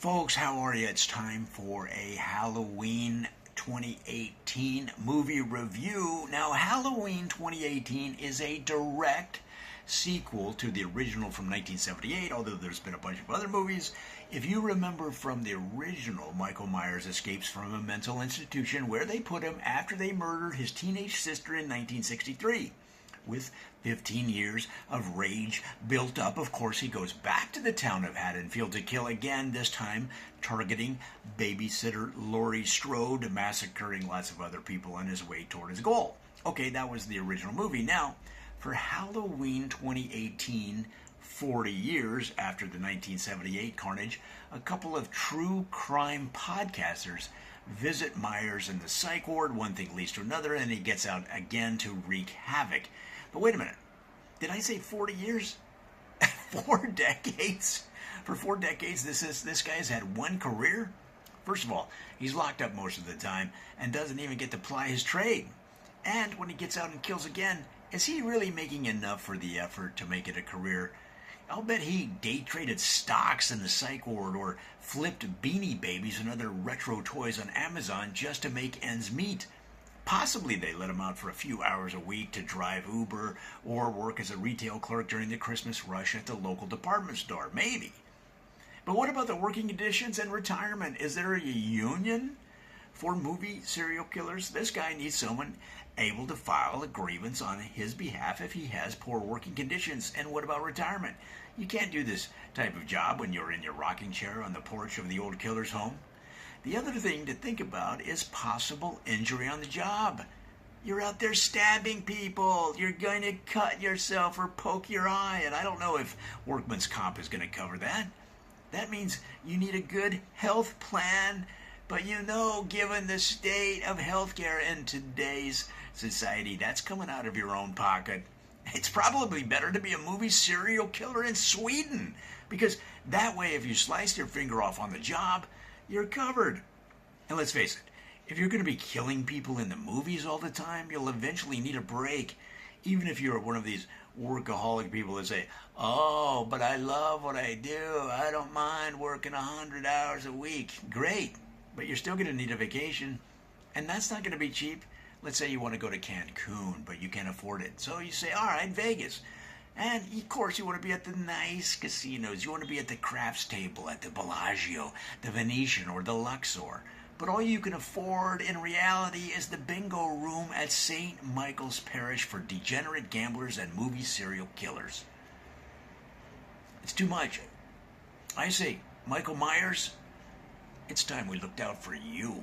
Folks, how are you? It's time for a Halloween 2018 movie review. Now, Halloween 2018 is a direct sequel to the original from 1978, although there's been a bunch of other movies. If you remember from the original, Michael Myers escapes from a mental institution where they put him after they murdered his teenage sister in 1963. With 15 years of rage built up, of course, he goes back to the town of Haddonfield to kill again, this time targeting babysitter Laurie Strode, massacring lots of other people on his way toward his goal. Okay, that was the original movie. Now, for Halloween 2018, 40 years after the 1978 carnage, a couple of true crime podcasters visit Myers in the psych ward. One thing leads to another, and he gets out again to wreak havoc. But wait a minute. Did I say 40 years? 4 decades? For 4 decades, this guy has had one career? First of all, he's locked up most of the time and doesn't even get to ply his trade. And when he gets out and kills again, is he really making enough for the effort to make it a career? I'll bet he day traded stocks in the psych ward or flipped Beanie Babies and other retro toys on Amazon just to make ends meet. Possibly they let him out for a few hours a week to drive Uber or work as a retail clerk during the Christmas rush at the local department store. Maybe. But what about the working conditions and retirement? Is there a union for movie serial killers? This guy needs someone able to file a grievance on his behalf if he has poor working conditions. And what about retirement? You can't do this type of job when you're in your rocking chair on the porch of the old killer's home. The other thing to think about is possible injury on the job. You're out there stabbing people. You're going to cut yourself or poke your eye. And I don't know if workman's comp is going to cover that. That means you need a good health plan. But given the state of healthcare in today's society, that's coming out of your own pocket. It's probably better to be a movie serial killer in Sweden, because that way, if you slice your finger off on the job, you're covered. And let's face it, if you're going to be killing people in the movies all the time, you'll eventually need a break. Even if you're one of these workaholic people that say, "Oh, but I love what I do. I don't mind working 100 hours a week." Great, but you're still going to need a vacation. And that's not going to be cheap. Let's say you want to go to Cancun, but you can't afford it. So you say, all right, Vegas. And, of course, you want to be at the nice casinos. You want to be at the craps table at the Bellagio, the Venetian, or the Luxor. But all you can afford in reality is the bingo room at St. Michael's Parish for degenerate gamblers and movie serial killers. It's too much. I say, Michael Myers, it's time we looked out for you.